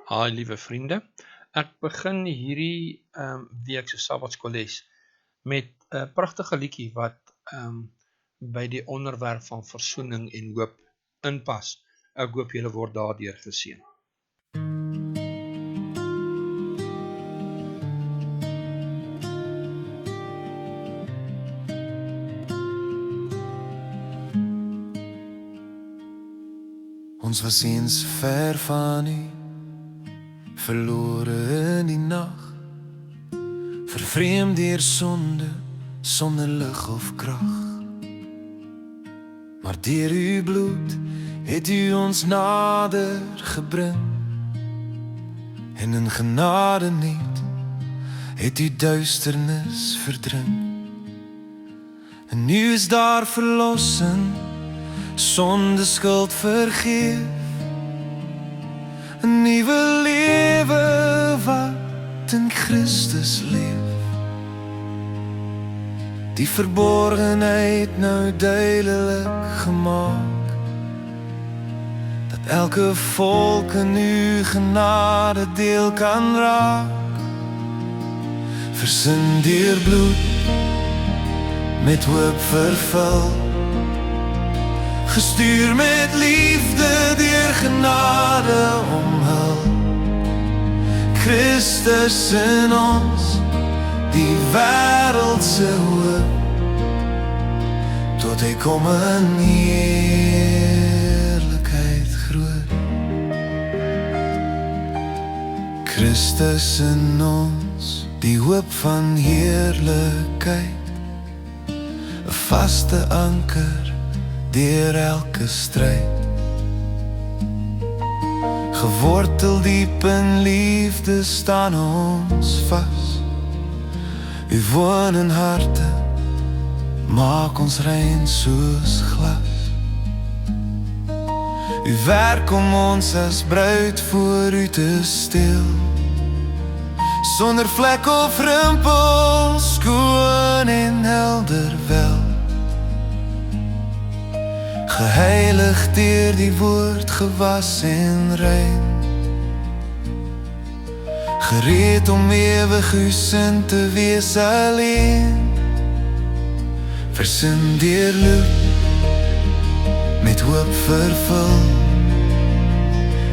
Haai liewe vriende, ek begin hierdie week se Sabbatskoles met 'n pragtige liedjie wat by die onderwerp van versoening en hoop inpas. Ek hoop julle word daardeur geseën. Ons was eens ver van U, verlore in die nag, vervreemd deur sonde, sonder lig of krag. Maar deur U bloed het U ons nader gebring, en in genade net het U duisternis verdring. En nu is daar verlossing, sonde skuld vergeef, 'n nuwe lewe wat in Christus leef. Die verborgenheid nou duidelik gemaak, dat elke volk in U genade deel kan raak. Versin deur bloed, met hoop vervul, gestuur met liefde, deur genade omhul. Christus in ons, die wêreld se hoop, tot Hy kom in heerlikheid groot. Christus in ons, die hoop van heerlikheid, 'n vaste anker deur elke stryd. Gewortel diep in liefde staan ons vas. U woon in harte, maak ons rein soos glas. U werk om ons as bruid voor U te stil, sonder vlek of rimpel, skoon en helder wel. Geheilig deur die woord, gewas en rein, gereed om ewig U sin te wees alleen. Versin deur loop, met hoop vervul,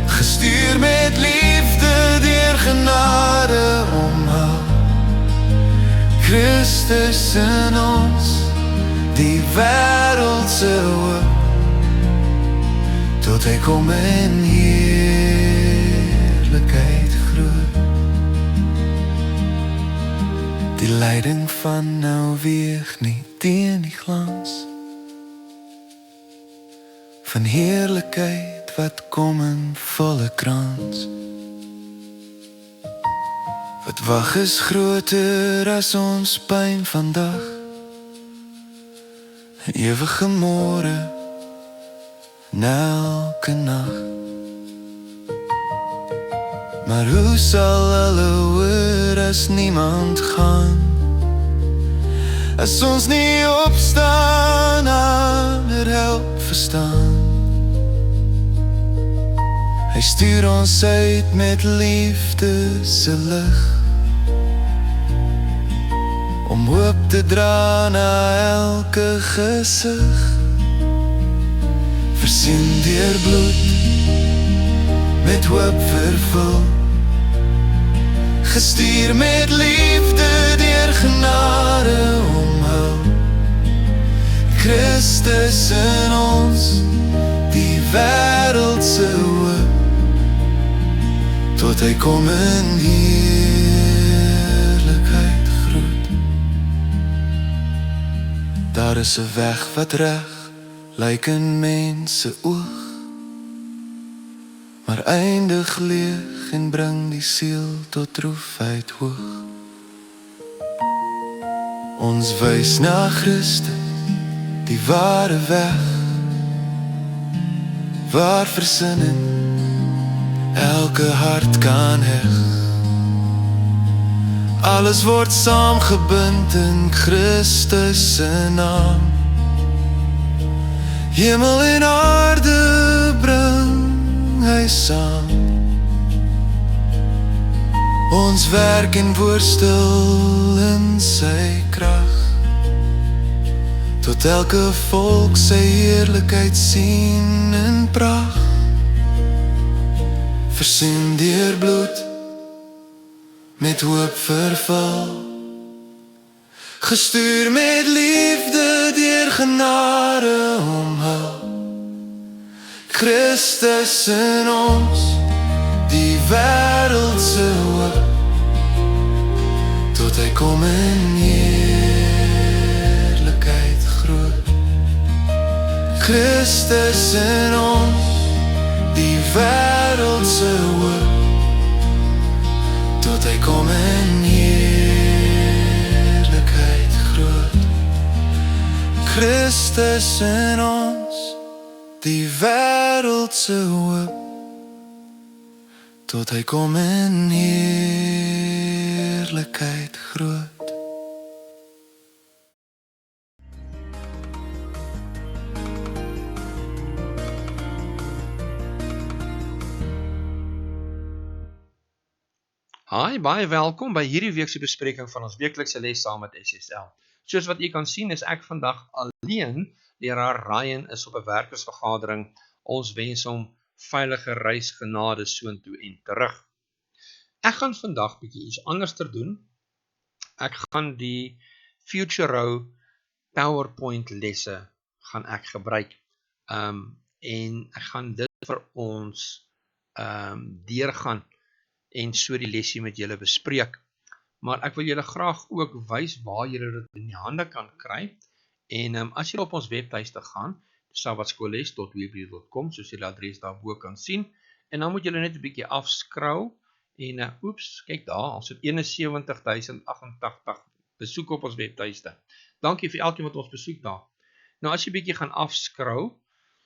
gestuur met liefde, deur genade omhul. Christus in ons, die wêreld se hoop, tot Hy kom in heerlikheid groot. Die lyding van nou weeg nie teen die glans van heerlikheid wat kom in volle krans. Wat wag is groter as ons pyn vandag, 'n ewige môre in elke nag. Maar hoe sal hulle hoor as niemand gaan, as ons nie opstaan, ander help verstaan? Hy stuur ons uit met liefde se lig, om hoop te dra na elke gesig. Versin deur bloed, met hoop vervul, gestuur met liefde, deur genade omhul. Christus in ons, die wêreld se hoop, tot Hy kom in heerlikheid groot. Daar is 'n weg wat reg lyk in mense oog, maar eindig leeg en bring die siel tot droefheid hoog. Ons wys na Christus, die ware weg, waar versinning elke hart kan heg. Alles word saamgebind in Christus se naam. Hemel en aarde bring Hy saam. ons werk en worstel in sy krag, tot elke volk sy heerlikheid sien in pracht. Versoen deur bloed, met hoop vervul, gestuur met liefde deur genade omhul. Christus in ons, die wêreld se hoop, tot hy kom in heerlikheid groot. Christus in ons, die wêreld se hoop, tot hy kom in heerlikheid groot. Christus in ons, die wêreld se hoop, tot hy kom in heerlikheid groot. Hi, baie welkom by hierdie weekse bespreking van ons weeklikse les saam met SSL. Soos wat u kan sien, is ek vandag alleen. Leraar Ryan is op 'n werkersvergadering. Ons wens hom veilige reis genade soontoe en terug. Ek gaan vandag bietjie iets anders doen. Ek gaan die Futuro PowerPoint lesse gaan ek gebruik. En ek gaan dit vir ons deurgaan en so die lesie met julle bespreek. Maar ek wil julle graag ook wys waar julle dit in die hande kan kry. En as julle op ons webtuiste gaan, sabbatskoolles.weebly.com, soos julle adres daarbo kan sien, en dan moet julle net 'n bietjie afskrou, en kyk daar, ons het 71.088 besoek op ons webtuiste. Dankie vir elkeen wat ons besoek daar. Nou as jy bietjie gaan afskrou,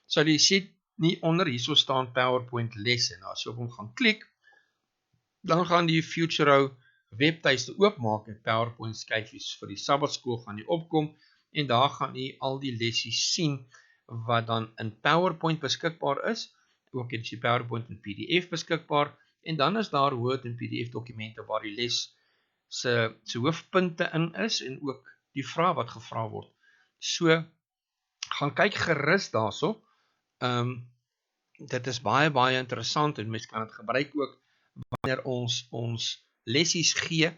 sal jy sien nie onder hierso staan PowerPoint lesse. Nou as jy op hom gaan klik, dan gaan die Futuro webtuiste oopmaak en PowerPoint skyfies vir die Sabbatskool gaan die opkom, en daar gaan jy al die lessies sien wat dan in PowerPoint beskikbaar is. Ook is die PowerPoint in PDF beskikbaar, en dan is daar Word en PDF dokumente waar die les se hoofpunte in is, en ook die vrae wat gevra word. So, gaan kyk gerus daarso. Dit is baie interessant, en mens kan dit gebruik ook wanneer ons lessies gee,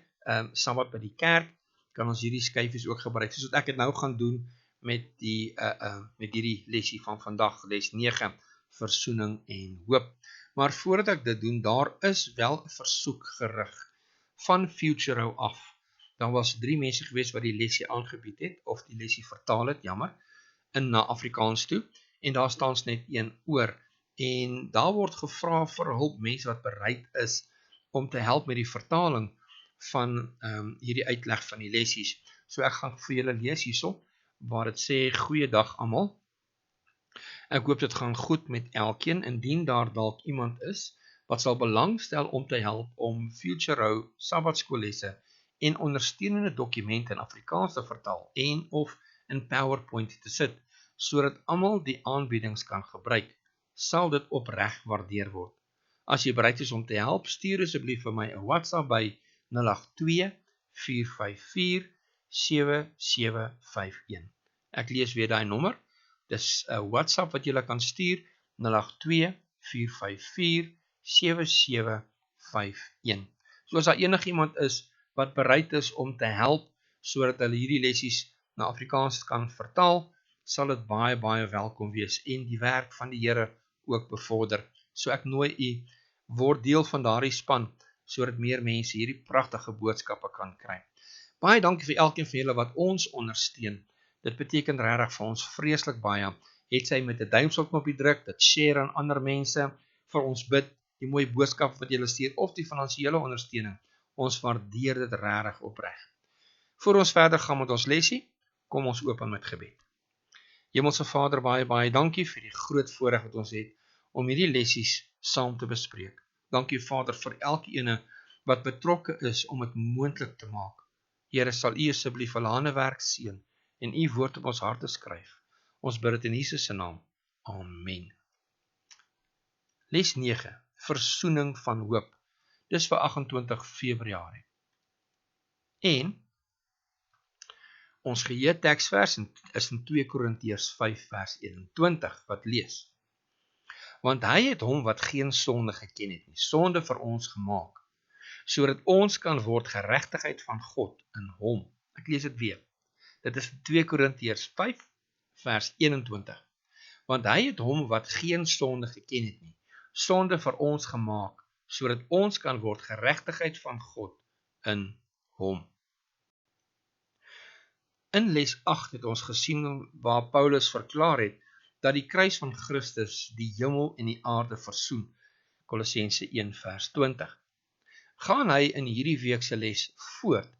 Sabbat by die kerk, kan ons hierdie skyfies ook gebruik, soos wat ek het nou gaan doen met hierdie lesie van vandag, les 9, versoening en hoop. Maar voordat ek dit doen, daar is wel 'n versoek gerig van Futuro af. Daar was 3 mense gewees wat die lesie aangebied het, of die lesie vertaal het, jammer, na Afrikaans toe, en daar staan net 1 oor. En daar word gevra vir hulp, mense wat bereid is om te help met die vertaling van hierdie uitleg van die lessies. So ek gaan vir julle lees hierso, waar dit sê, goeiedag almal. Ek hoop dit gaan goed met elkeen, indien daar dalk iemand is wat sal belangstel om te help om Futuro Sabbatskoollesse en ondersteunende dokumente in Afrikaans te vertaal en of in PowerPoint te sit, sodat almal die aanbiedings kan gebruik, sal dit opreg waardeer word. As jy bereid is om te help, stuur asseblief vir my 'n WhatsApp by 082-454-7751. Ek lees weer daai nommer. Dis 'n WhatsApp wat jy kan stuur, 082-454-7751. So as daar enigiemand is wat bereid is om te help, sodat hulle hierdie lessies na Afrikaans kan vertaal, sal dit baie welkom wees en die werk van die Here ook bevorder. So ek nooi u, word deel van daardie span, sodat meer mense hierdie pragtige boodskappe kan kry. Baie dankie vir elkeen van julle wat ons ondersteun. Dit beteken regtig vir ons vreeslik baie. Het sy met 'n duimselknopie druk, dit share aan ander mense, vir ons bid, die mooi boodskap wat julle stuur, of die finansiële ondersteuning. Ons waardeer dit regtig opreg. Voor ons verder gaan met ons lesie, kom ons open met gebed. Hemelse Vader, baie dankie vir die groot voorreg wat ons het om hierdie lessies saam te bespreek. Dankie Vader vir elkeen wat betrokke is om dit moontlik te maak. Here, sal u asseblief hulle handewerk seën en u woord op ons harte skryf. Ons bid dit in Jesus se naam. Amen. Les 9. Versoening van hoop. Dis vir 28 Februarie. En ons geheue teksvers is in 2 Korintiërs 5 vers 21 wat lees. Want hy het hom wat geen sonde geken het nie, sonde vir ons gemaak, sodat ons kan word geregtigheid van God in hom. Ek lees dit weer. Dit is 2 Korintiërs 5 vers 21. Want hy het hom wat geen sonde geken het nie, sonde vir ons gemaak, sodat ons kan word geregtigheid van God in hom. In les 8 het ons gesien waar Paulus verklaar het dat die kruis van Christus die hemel en die aarde versoen, Kolossense 1 vers 20. Gaan hy in hierdie week se les voort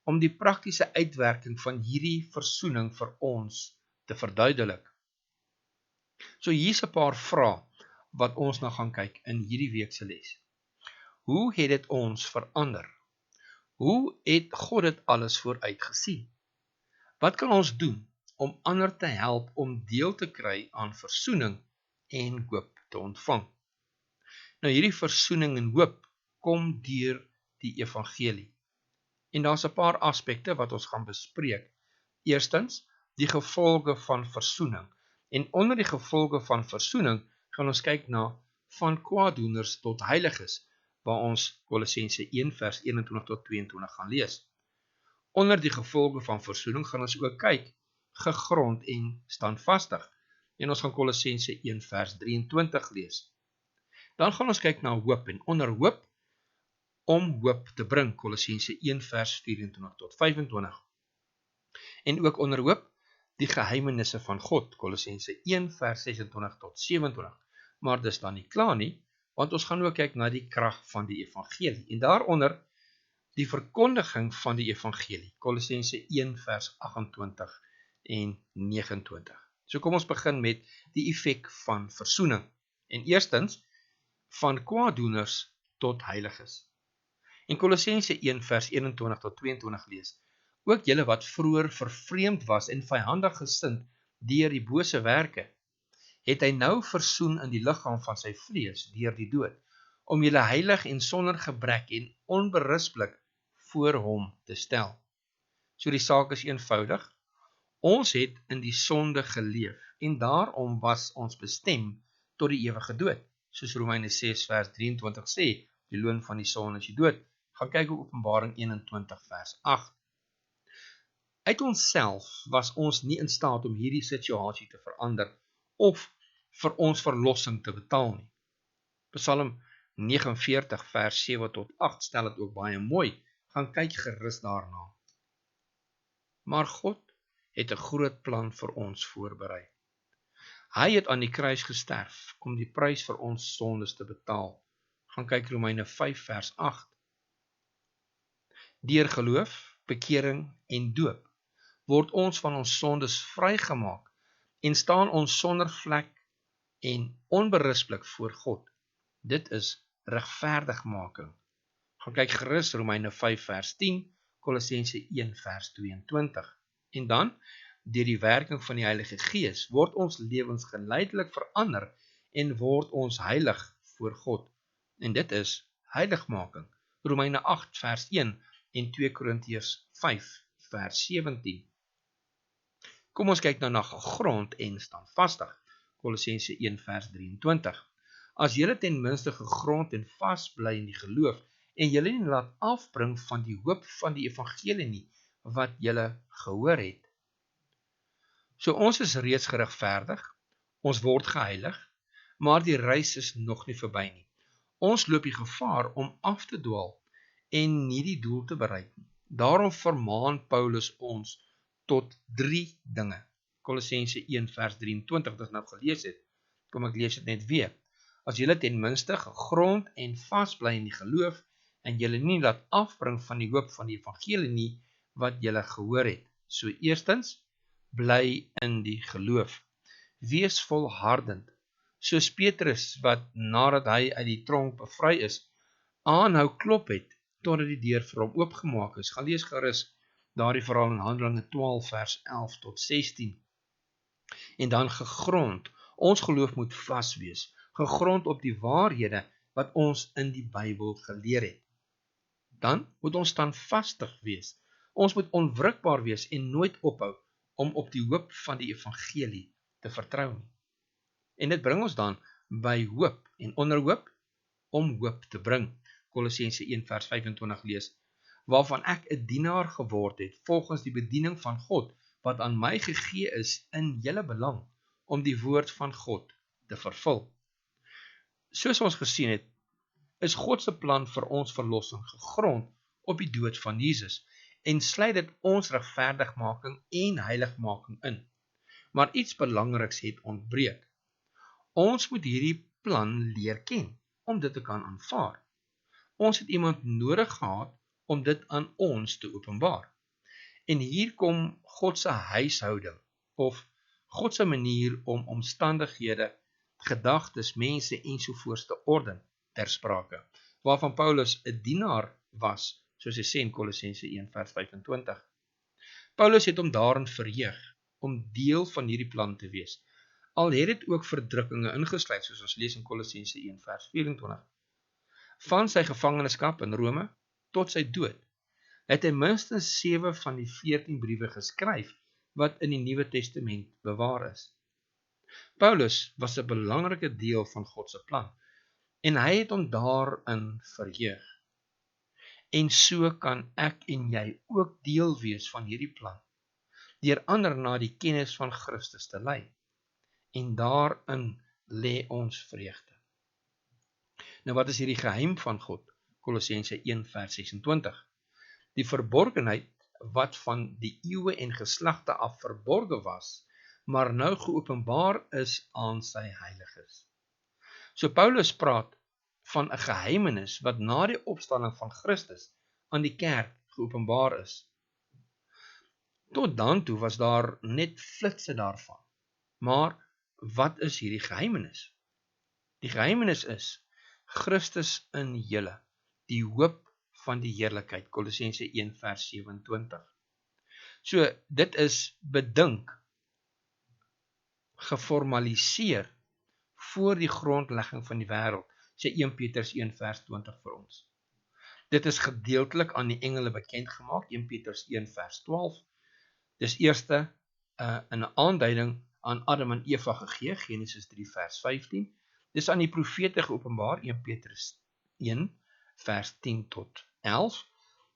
om die praktiese uitwerking van hierdie versoening vir ons te verduidelik. So hier's 'n paar vrae wat ons na gaan kyk in hierdie week se les. Hoe het dit ons verander? Hoe het God dit alles vooruit gesien? Wat kan ons doen om ander te help om deel te kry aan versoening en hoop te ontvang? Nou hierdie versoening en hoop kom deur die evangelie. En daar's 'n paar aspekte wat ons gaan bespreek. Eerstens, die gevolge van versoening. En onder die gevolge van versoening gaan ons kyk na van kwaaddoeners tot heiliges, waar ons Kolossense 1 vers 21 tot 22 gaan lees. Onder die gevolge van versoening gaan ons ook kyk, gegrond en standvastig. En ons gaan Kolossense 1 vers 23 lees. Dan gaan ons kyk na hoop en onder hoop, om hoop te bring, Kolossense 1 vers 24 tot 25. En ook onder hoop, die geheimenisse van God, Kolossense 1 vers 26 tot 27. Maar dis dan nie klaar nie, want ons gaan ook kyk na die krag van die evangelie. En daaronder die verkondiging van die evangelie, Kolossense 1 vers 28 en 29. So kom ons begin met die effek van versoening. En eerstens, van kwaaddoeners tot heiliges. En Kolossense 1 vers 21 tot 22 lees, ook julle wat vroeër vervreemd was en vyandig gesind deur die bose werke, het hy nou versoen in die liggaam van sy vlees deur die dood, om julle heilig en sonder gebrek en onberispelik voor hom te stel. So die saak is eenvoudig, ons het in die sonde geleef en daarom was ons bestem tot die ewige dood. Soos Romeine 6 vers 23 sê, die loon van die sonde is die dood. Gaan kyk op Openbaring 21 vers 8. Uit onsself was ons nie in staat om hierdie situasie te verander of vir ons verlossing te betaal nie. Psalm 49 vers 7 tot 8 stel dit ook baie mooi. Gaan kyk gerus daarna. Maar God het 'n groot plan vir ons voorberei. Hy het aan die kruis gesterf om die prys vir ons sondes te betaal. Gaan kyk Romeine 5 vers 8. Deur geloof, bekering en doop word ons van ons sondes vrygemaak en staan ons sonder vlek en onberispelik voor God. Dit is regverdigmaking. Gaan kyk gerus Romeine 5 vers 10, Kolossense 1 vers 22. En dan, deur die werking van die Heilige Gees, word ons lewens geleidelik verander en word ons heilig voor God. En dit is heiligmaking. Romeine 8 vers 1 en 2 Korintiërs 5 vers 17. Kom ons kyk nou na gegrond en standvastig. Kolossense 1 vers 23. As julle ten minste gegrond en vas bly in die geloof en julle nie laat afbring van die hoop van die evangelie nie wat julle gehoor het. So ons is reeds geregverdig, ons word geheilig, maar die reis is nog nie verby nie. Ons loop die gevaar om af te dwaal en nie die doel te bereik nie. Daarom vermaan Paulus ons tot 3 dinge. Kolossense 1 vers 23, dit nou gelees het. Kom ek lees dit net weer. As julle ten minste gegrond en vas bly in die geloof en julle nie laat afbring van die hoop van die evangelie nie wat julle gehoor het. So eerstens, bly in die geloof. Wees volhardend. Soos Petrus wat nadat hy uit die tronk bevry is, aanhou klop het totdat die deur vir hom oopgemaak is. Gaan lees gerus daardie verhaal in Handelinge 12 vers 11 tot 16. En dan gegrond. Ons geloof moet vas wees, gegrond op die waarhede wat ons in die Bybel geleer het. Dan moet ons standvastig wees. Ons moet onwrikbaar wees en nooit ophou om op die hoop van die evangelie te vertrou nie. En dit bring ons dan by hoop en onder hoop om hoop te bring. Kolossense 1 vers 25 lees, waarvan ek 'n dienaar geword het, volgens die bediening van God, wat aan my gegee is in julle belang, om die woord van God te vervul. Soos ons gesien het, is God se plan vir ons verlossing gegrond op die dood van Jesus, en sluit dit ons regverdigmaking en heiligmaking in. Maar iets belangriks het ontbreek. Ons moet hierdie plan leer ken, om dit te kan aanvaar. Ons het iemand nodig gehad om dit aan ons te openbaar. En hier kom God se huishouding, of God se manier om omstandighede, gedagtes, mense ensovoorts te orden ter sprake, waarvan Paulus 'n dienaar was, soos hy sê in Kolossense 1 vers 25. Paulus het hom daarin verheug, om deel van hierdie plan te wees, al het dit ook verdrukkinge ingesluit, soos ons lees in Kolossense 1 vers 24. Van sy gevangenskap in Rome tot sy dood, het hy minstens 7 van die 14 briewe geskryf, wat in die Nuwe Testament bewaar is. Paulus was 'n belangrike deel van God se plan, en hy het hom daarin verheug. En so kan ek en jy ook deel wees van hierdie plan, deur ander na die kennis van Christus te lei. En daarin lê ons vreugde. Nou wat is hierdie geheim van God? Kolossense 1 vers 26. Die verborgenheid wat van die eeue en geslagte af verborge was, maar nou geopenbaar is aan sy heiliges. So Paulus praat van 'n geheimenis wat na die opstanding van Christus aan die kerk geopenbaar is. Tot dan toe was daar net flitsse daarvan. Maar wat is hierdie geheimenis? Die geheimenis is Christus in julle, die hoop van die heerlikheid, Kolossense 1 vers 27. So, dit is bedink, geformaliseer, voor die grondlegging van die wêreld, sê 1 Petrus 1 vers 20 vir ons. Dit is gedeeltelik aan die engele bekend gemaak, 1 Petrus 1 vers 12. Dis eerste in 'n aanduiding aan Adam en Eva gegee, Genesis 3 vers 15. Dis aan die profete geopenbaar, 1 Petrus 1 vers 10 tot 11.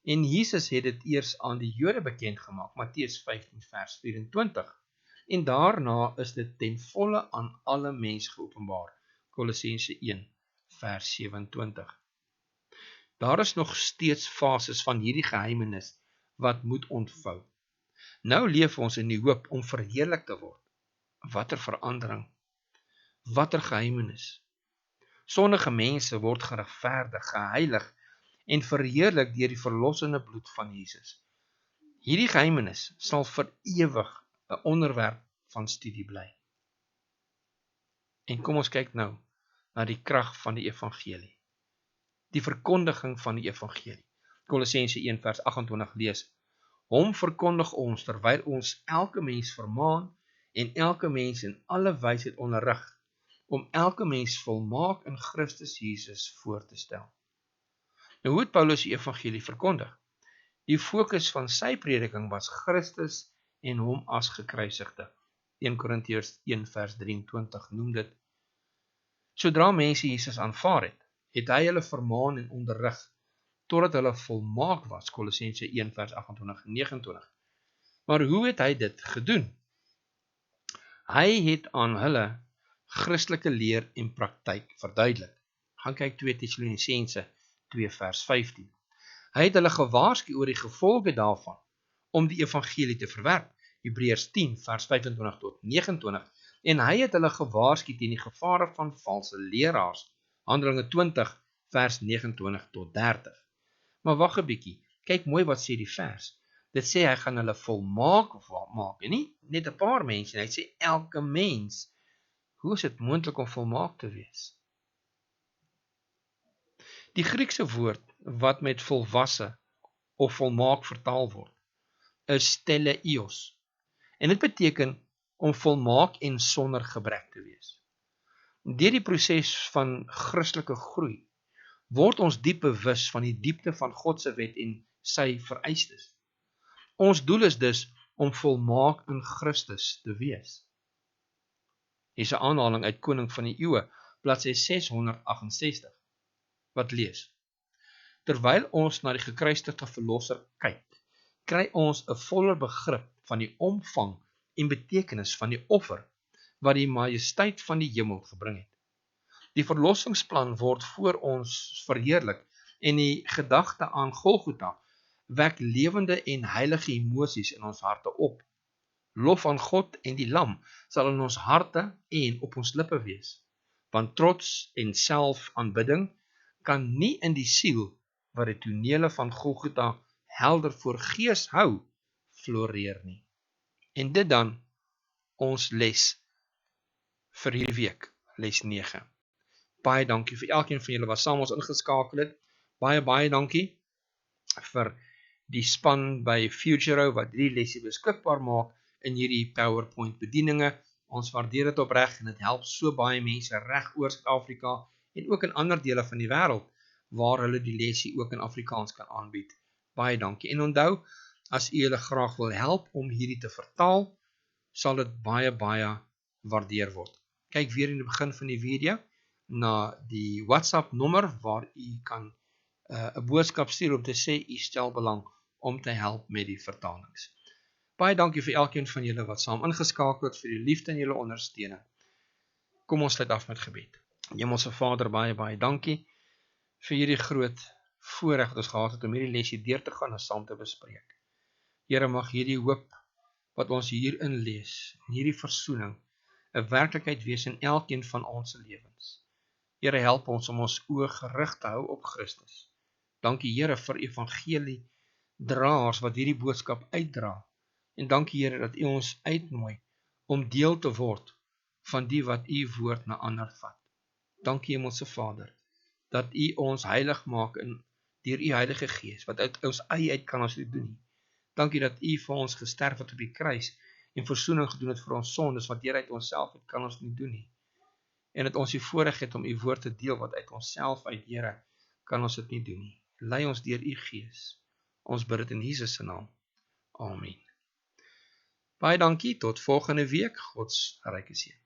En Jesus het dit eers aan die Jode bekend gemaak, Matteus 15 vers 24. En daarna is dit ten volle aan alle mens geopenbaar, Kolossense 1 vers 27. Daar is nog steeds fases van hierdie geheimenis wat moet ontvou. Nou leef ons in die hoop om verheerlik te word. Watter verandering, watter geheimenis. Sondige mense word geregverdig, geheilig en verheerlik deur die verlossende bloed van Jesus. Hierdie geheimenis sal vir ewig 'n onderwerp van studie bly. En kom ons kyk nou na die krag van die evangelie. Die verkondiging van die evangelie. Kolossense 1 vers 28 lees, hom verkondig ons terwyl ons elke mens vermaan en elke mens in alle wysheid onderrig, om elke mens volmaak in Christus Jesus voor te stel. Nou hoe het Paulus die evangelie verkondig? Die fokus van sy prediking was Christus en hom as gekruisigde. 1 Korintiërs 1 vers 23 noem dit. Sodra mense Jesus aanvaar het, het hy hulle vermaan en onderrig, totdat hulle volmaak was, Kolossense 1 vers 28 en 29. Maar hoe het hy dit gedoen? Hy het aan hulle Christelike leer en praktyk verduidelik. Gaan kyk 2 Tessalonisense 2 vers 15. Hy het hulle gewaarsku oor die gevolge daarvan, om die evangelie te verwerp, Hebreërs 10 vers 25 tot 29, en hy het hulle gewaarsku teen die gevare van valse leraars, Handelinge 20 vers 29 tot 30. Maar wag 'n bietjie, kyk mooi wat sê die vers. Dit sê hy gaan hulle volmaak maak, en nie net 'n paar mense, hy sê elke mens. Hoe is dit moontlik om volmaak te wees? Die Griekse woord wat met volwasse of volmaak vertaal word, is teleios. En dit beteken om volmaak en sonder gebrek te wees. Deur die proses van Christelike groei word ons diep bewus van die diepte van God se wet en sy vereistes. Ons doel is dus om volmaak in Christus te wees. Hier is 'n aanhaling uit Koning van die Eeue, bladsy 668, wat lees: Terwyl ons na die gekruisigde verlosser kyk, kry ons 'n voller begrip van die omvang en betekenis van die offer wat die majesteit van die hemel gebring het. Die verlossingsplan word voor ons verheerlik en die gedagte aan Golgotha wek lewende en heilige emosies in ons harte op. Lof aan God en die Lam sal in ons harte en op ons lippe wees, want trots en selfaanbidding kan nie in die siel wat die tonele van Golgotha helder voor gees hou, floreer nie. En dit dan ons les vir hierdie week, les 9. Baie dankie vir elkeen van julle wat saam ons ingeskakel het. Baie dankie vir die span by Futuro wat hierdie lesie beskikbaar maak in hierdie PowerPoint bedieninge. Ons waardeer dit opreg en dit help so baie mense reg oor Suid-Afrika en ook in ander dele van die wêreld waar hulle die lesie ook in Afrikaans kan aanbied. Baie dankie. En onthou, as u julle graag wil help om hierdie te vertaal, sal dit baie waardeer word. Kyk weer in die begin van die video na die WhatsApp nommer waar u kan 'n boodskap stuur om te sê u stel belang om te help met die vertalings. Baie dankie vir elkeen van julle wat saam ingeskakel het, vir die liefde en julle ondersteuning. Kom ons sluit af met gebed. Hemelse Vader, baie dankie vir hierdie groot voorreg wat ons gehad het om hierdie lesie deur te gaan en saam te bespreek. Here, mag hierdie hoop wat ons hierin lees, en hierdie versoening, 'n werklikheid wees in elkeen van ons lewens. Here, help ons om ons oë gerig te hou op Christus. Dankie Here vir evangelie draers wat hierdie boodskap uitdra. En dankie Here dat u ons uitnooi om deel te word van die wat u woord na ander vat. Dankie Hemelse Vader, dat u ons heilig maak deur u Heilige Gees, wat uit ons eie uit kan ons dit doen nie. Dankie dat u vir ons gesterf het op die kruis en versoening gedoen het vir ons sondes, wat deur uit onsself uit kan ons nie doen nie. En dat ons die voorreg het om u woord te deel, wat uit onsself uit, Here, kan ons dit nie doen nie. Lei ons deur u Gees. Ons bid dit in Jesus se naam. Amen. Baie dankie, tot volgende week. God se ryke seën.